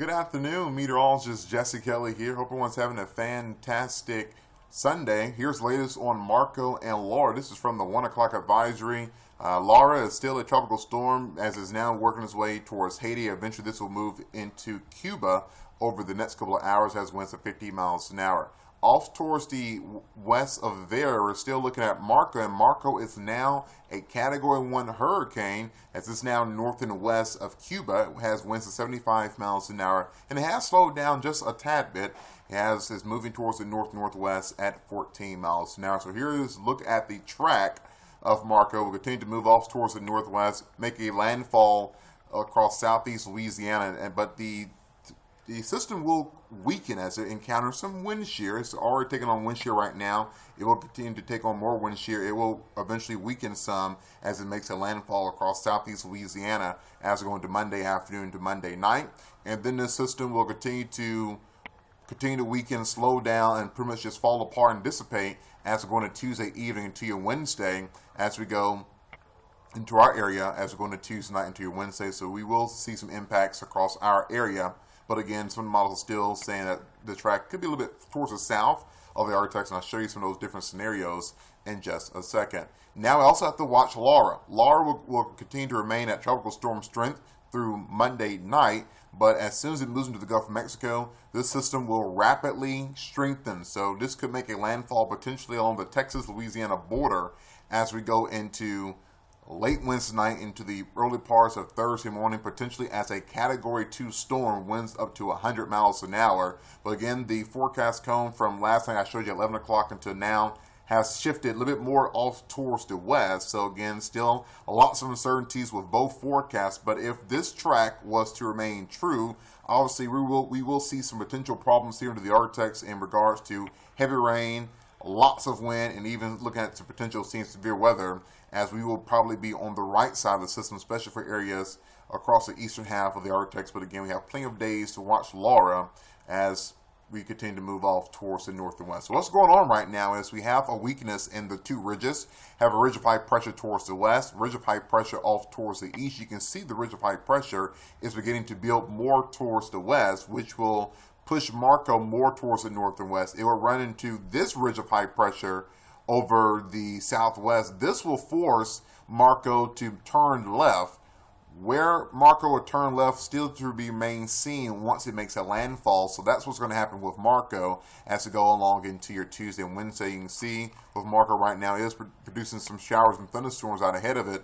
Good afternoon, meteorologist Jesse Kelly here. Hope everyone's having a fantastic Sunday. Here's the latest on Marco and Laura. This is from the 1 o'clock advisory. Laura is still a tropical storm as is now working its way towards Haiti. Eventually this will move into Cuba over the next couple of hours, has winds of 50 miles an hour. Off towards the west of there, we're still looking at Marco, and Marco is now a Category 1 hurricane as it's now north and west of Cuba. It has winds of 75 miles an hour, and it has slowed down just a tad bit. Is moving towards the north-northwest at 14 miles an hour. So here is a look at the track of Marco. We'll continue to move off towards the northwest, make a landfall across southeast Louisiana, but the system will weaken as it encounters some wind shear. It's already taking on wind shear right now. It will continue to take on more wind shear. It will eventually weaken some as it makes a landfall across southeast Louisiana as we go into Monday afternoon to Monday night. And then this system will continue to weaken, slow down, and pretty much just fall apart and dissipate as we go into Tuesday evening into your Wednesday as we go into our area as we go into Tuesday night into your Wednesday. So we will see some impacts across our area. But again, some models are still saying that the track could be a little bit towards the south of the ArkLaTex, and I'll show you some of those different scenarios in just a second. Now we also have to watch Laura. Laura will continue to remain at tropical storm strength through Monday night, but as soon as it moves into the Gulf of Mexico, this system will rapidly strengthen. So this could make a landfall potentially along the Texas-Louisiana border as we go into late Wednesday night into the early parts of Thursday morning, potentially as a Category 2 storm, winds up to 100 miles an hour. But again, the forecast cone from last night I showed you at 11 o'clock until now has shifted a little bit more off towards the west. So again, still lots of uncertainties with both forecasts. But if this track was to remain true, obviously we will see some potential problems here into the ArkLaTex in regards to heavy rain, lots of wind, and even looking at some potential seeing severe weather, as we will probably be on the right side of the system, especially for areas across the eastern half of the ArkLaTex. But again, we have plenty of days to watch Laura as we continue to move off towards the north and west. So what's going on right now is we have a weakness in the two ridges. Have a ridge of high pressure towards the west, ridge of high pressure off towards the east. You can see the ridge of high pressure is beginning to build more towards the west, which will push Marco more towards the north and west. It will run into this ridge of high pressure over the southwest. This will force Marco to turn left. Where Marco will turn left still to remain seen once it makes a landfall. So that's what's going to happen with Marco as we go along into your Tuesday and Wednesday. You can see with Marco right now it is producing some showers and thunderstorms out ahead of it,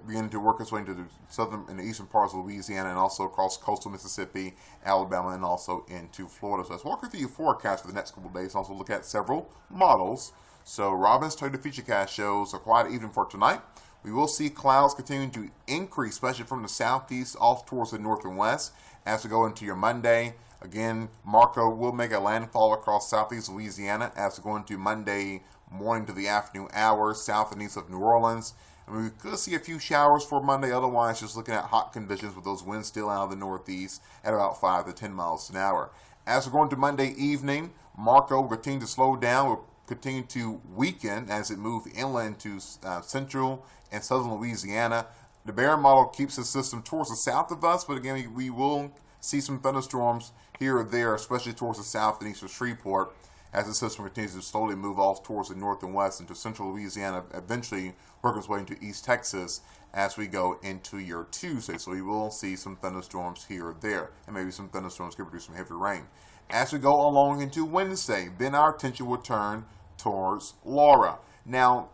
beginning to work its way into the southern and the eastern parts of Louisiana and also across coastal Mississippi, Alabama, and also into Florida. So let's walk through your forecast for the next couple of days and also look at several models. So Robin's Toyota FutureCast shows a quiet evening for tonight. We will see clouds continuing to increase, especially from the southeast off towards the north and west as we go into your Monday. Again, Marco will make a landfall across southeast Louisiana as we go into Monday morning to the afternoon hours, south and east of New Orleans. And we could see a few showers for Monday. Otherwise, just looking at hot conditions with those winds still out of the northeast at about 5 to 10 miles an hour. As we're going to Monday evening, Marco will continue to slow down. We'll continue to weaken as it moves inland to central and southern Louisiana. The Barron model keeps the system towards the south of us, but again, we will see some thunderstorms here or there, especially towards the south and east of Shreveport, as the system continues to slowly move off towards the north and west into central Louisiana, eventually working its way into East Texas as we go into your Tuesday. So we will see some thunderstorms here or there, and maybe some thunderstorms could produce some heavy rain. As we go along into Wednesday, then our attention will turn towards Laura. Now,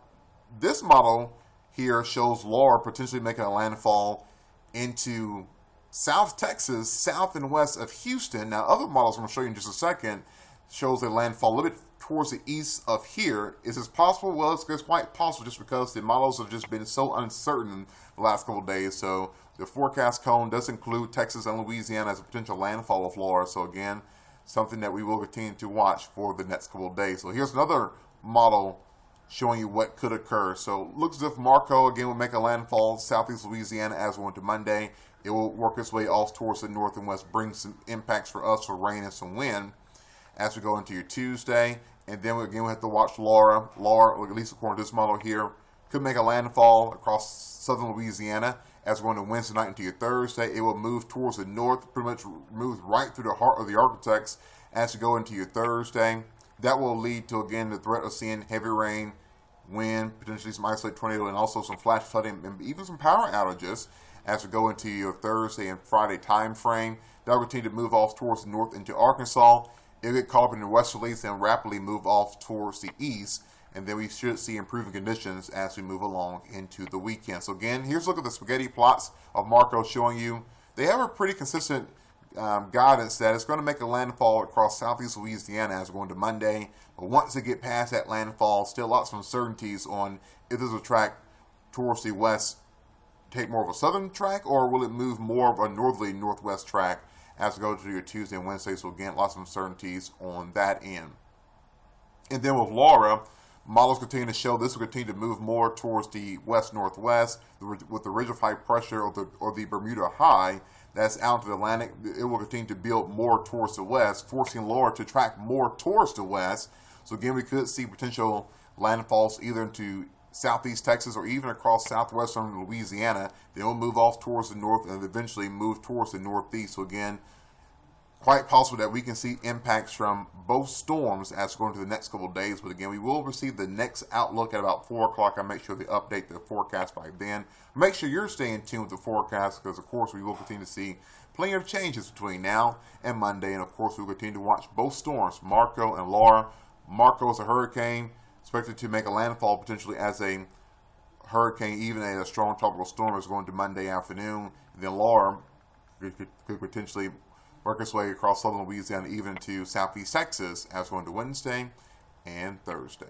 this model here shows Laura potentially making a landfall into South Texas, south and west of Houston. Now, other models I'm going to show you in just a second shows a landfall a little bit towards the east of here. Is this possible? Well, it's quite possible just because the models have just been so uncertain the last couple of days. So the forecast cone does include Texas and Louisiana as a potential landfall of Laura. So again, something that we will continue to watch for the next couple of days. So here's another model showing you what could occur. So it looks as if Marco again will make a landfall southeast Louisiana as we went to Monday. It will work its way off towards the north and west, bring some impacts for us for rain and some wind as we go into your Tuesday. And then again we have to watch Laura. Laura, at least according to this model here, could make a landfall across southern Louisiana as we're going to Wednesday night into your Thursday. It will move towards the north, pretty much move right through the heart of the ArkLaTex as you go into your Thursday. That will lead to, again, the threat of seeing heavy rain, wind, potentially some isolated tornado, and also some flash flooding and even some power outages as we go into your Thursday and Friday time frame. That will continue to move off towards the north into Arkansas. It'll get caught up in the westerlies and rapidly move off towards the east. And then we should see improving conditions as we move along into the weekend. So again, here's a look at the spaghetti plots of Marco showing you. They have a pretty consistent guidance that it's going to make a landfall across southeast Louisiana as we're going to Monday. But once they get past that landfall, still lots of uncertainties on if there's a track towards the west, take more of a southern track, or will it move more of a northerly northwest track as we go to your Tuesday and Wednesday. So again, lots of uncertainties on that end. And then with Laura, models continue to show this will continue to move more towards the west-northwest with the ridge of high pressure or the Bermuda High that's out to the Atlantic. It will continue to build more towards the west, forcing Laura to track more towards the west. So again, we could see potential landfalls either into southeast Texas or even across southwestern Louisiana. They will move off towards the north and eventually move towards the northeast. So again, quite possible that we can see impacts from both storms as we go into the next couple of days. But again, we will receive the next outlook at about 4 o'clock. I'll make sure they update the forecast by then. Make sure you're staying tuned with the forecast because, of course, we will continue to see plenty of changes between now and Monday. And, of course, we'll continue to watch both storms, Marco and Laura. Marco is a hurricane, expected to make a landfall potentially as a hurricane, even a strong tropical storm is going to Monday afternoon. And then Laura could potentially work its way across southern Louisiana, even to southeast Texas, as we're going to Wednesday and Thursday.